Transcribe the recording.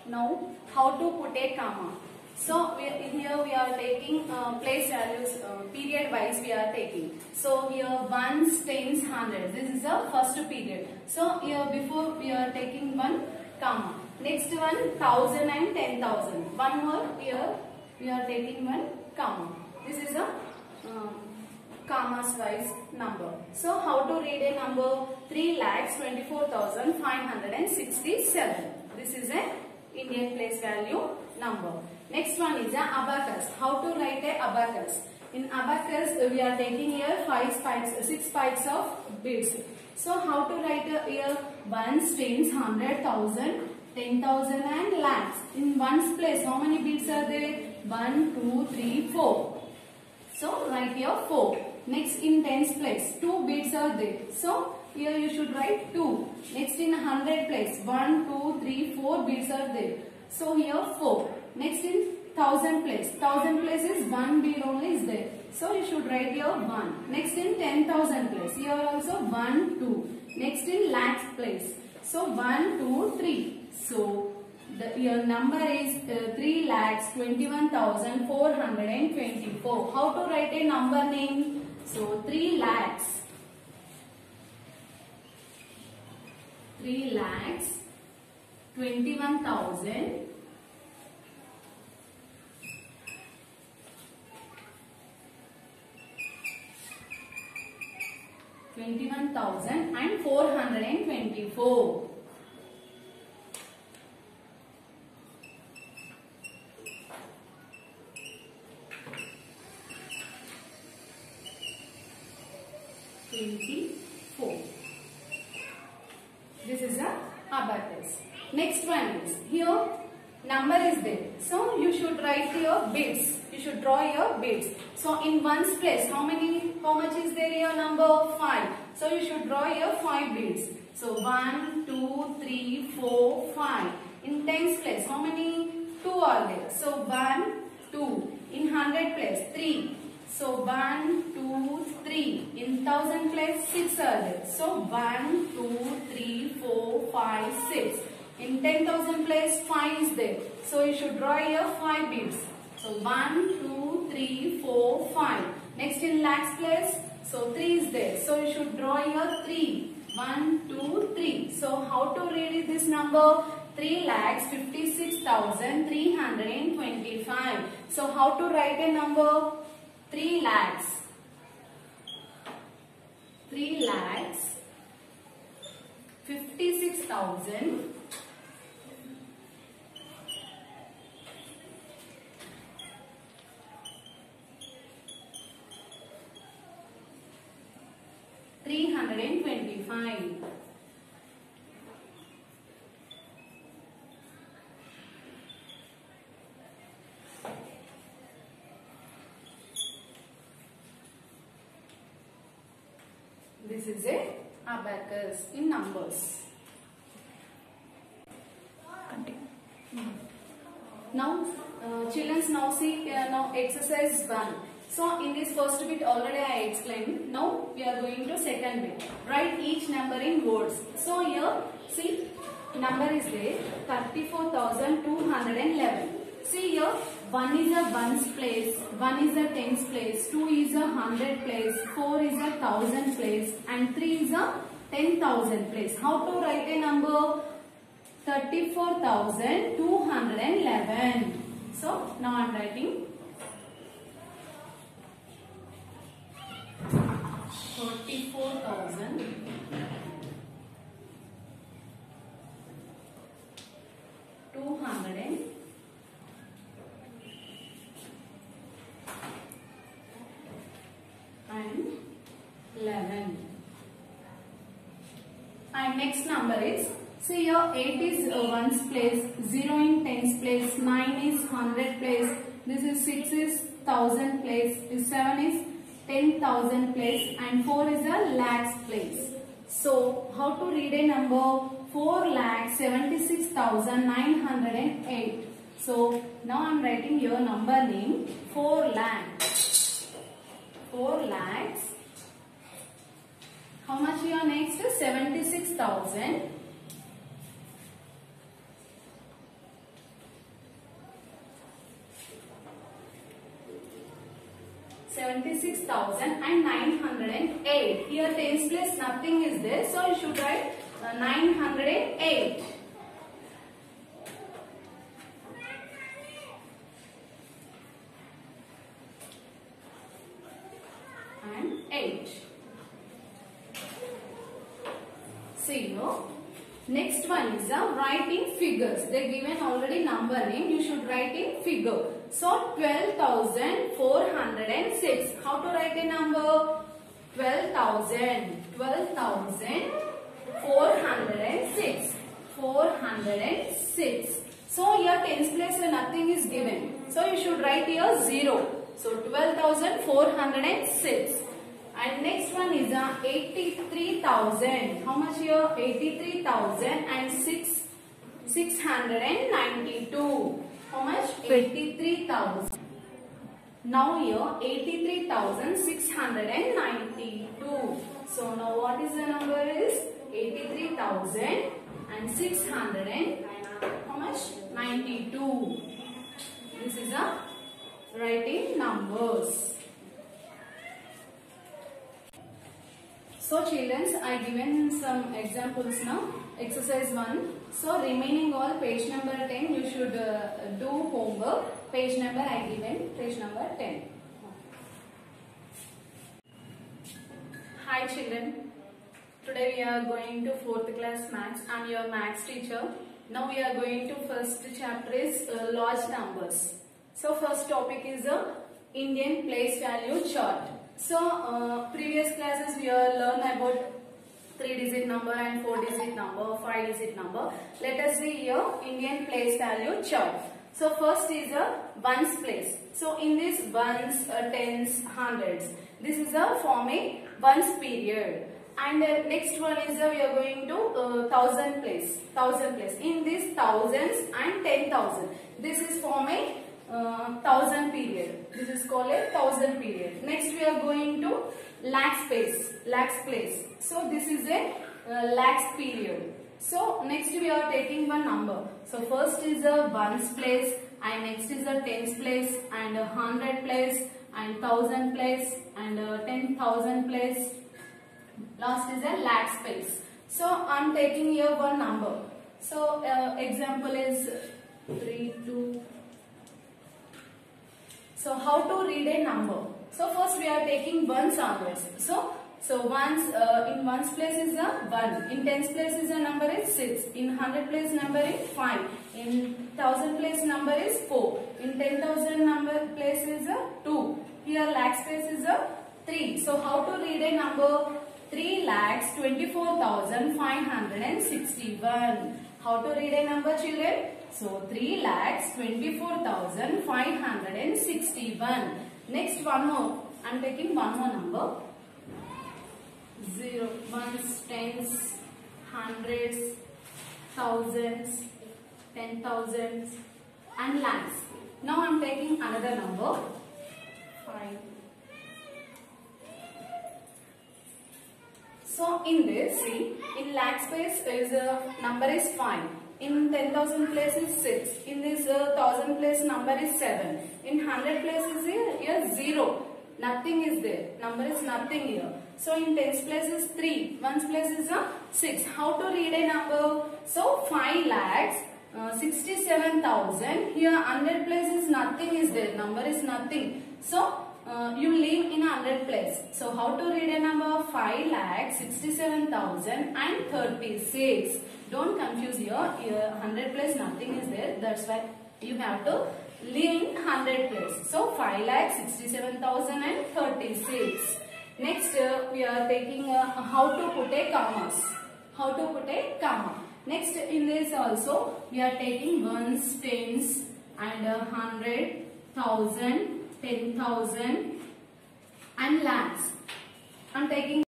Now, how to put a comma. So here we are taking place values period wise we are taking. So here ones, tens, hundreds. This is the first period. So here before we are taking one comma. Next one 1000 and 10,000. One more here we are taking one comma. This is a commas wise number. So how to read a number? 3,24,567. This is a Indian place value number. Next one is a abacus. How to write a abacus? In abacus we are taking here 6 spikes of beads. So how to write here? Ones, tens, 100,000, 10,000 and lakhs. In ones place how many beads are there? 1, 2, 3, 4. So write here 4. Next in tens place 2 beads are there. So here you should write 2. Next in 100 place 1, 2, 3, 4 beads are there. So here 4. Next in 1000 place. 1000 place is 1 bead only is there. So you should write here 1. Next in 10,000 place. Here also 1, 2. Next in lakhs place. So 1, 2, 3. So your number is 3,21,424. How to write a number name? So 3 lakhs. 3,21,000 and 424. This is a abacus. Next one is here number is there. So you should write your beads. You should draw your beads. So in ones place how much is there here? Number 5. So you should draw your 5 beads. So 1, 2, 3, 4, 5. In tens place how many? 2 are there. So 1, 2. In 100 place 3. So 1, 2, 3. In 1000 place 6 are there. So 1, 2, 3, 4, 5, 6. In 10,000 place 5 is there. So you should draw your 5 beads. So 1, 2, 3, 4, 5. Next in lakhs place, so 3 is there. So you should draw your 3. 1, 2, 3. So how to read this number? 3,56,325. So how to write a number? 3 lakhs. 56,000 325. This is a abacus in numbers. Continue. Now, children, now see now exercise 1. So in this first bit already I explained. Now we are going to second bit. Write each number in words. So here see number is there 34,211. See here 1 is a ones place, 1 is a tens place, 2 is a 100 place, 4 is a 1000 place and 3 is a 10,000 place. How to write a number? 34,211. So now I am writing 34,211. And next number is, see here 8 is ones place, 0 in tens place, 9 is 100 place, this is 6 is 1000 place, 7 is 10,000 place and 4 is a lakhs place. So how to read a number? 4,76,908. So now I am writing your number name 4 lakhs. 4 lakhs. How much here next? 76,000 76,908. Here tens place nothing is there, so you should write 908. And 8. See here. Next one is writing figures. They given already number name. You should write in figure. So 12,406. How to write a number? 12,406. 406. So here tens place where nothing is given. So you should write here 0. So 12,406. And next one is 83,000. How much here? 83,692. How much? 83,000. Now here 83,692. So now what is the number is 83,600. How much? 92. This is a writing numbers. So children, I given some examples now. Exercise 1. So remaining all page number 10 you should do homework. Page number I given, page number 10. Hi children. Today we are going to 4th class maths. I am your maths teacher. Now we are going to first chapter is large numbers. So first topic is Indian place value chart. So previous classes we are learn about 3-digit number and 4-digit number, 5-digit number. Let us see here Indian place value chart. So first is a ones place. So in this ones, tens, hundreds. This is a forming ones period. And next one is we are going to thousand place. Thousand place. In this thousands and 10,000. This is forming thousand period. This is called a thousand period. Next we are going to lakhs place. Lakhs place. So this is a lakhs period. So next we are taking one number. So first is a ones place, and next is a tens place, and a hundred place, and thousand place, and 10,000 place. Last is a lakhs place. So I am taking here one number. So example is 3, 2. So how to read a number? So first we are taking ones onwards. So ones in ones place is a 1. In tens place is a number is 6. In hundred place number is 5. In thousand place number is 4. In 10,000 number place is a 2. Here lakhs place is a 3. So how to read a number? 3,24,561. How to read a number, children? So 3,24,561. Next one more. I am taking one more number. 0, ones, tens, hundreds, thousands, 10,000s and lakhs. Now I am taking another number. 5. So in this, see, in lakhs place is number is 5. In 10,000 place is 6. In this 1,000 place number is 7. In 100 place is here 0. Nothing is there. Number is nothing here. So in tens place is 3. Ones place is 6. How to read a number? So 5,67,000. Here 100 place is nothing is there. Number is nothing. So you leave in 100 place. So how to read a number? 5,67,036. Don't confuse here. Here 100 place nothing is there. That's why you have to leave in 100 place. So 5,67,036. Next we are taking how to put a commas. How to put a comma. Next in this also we are taking ones, tens and 100, 1,000, 10,000 and lakhs. I am taking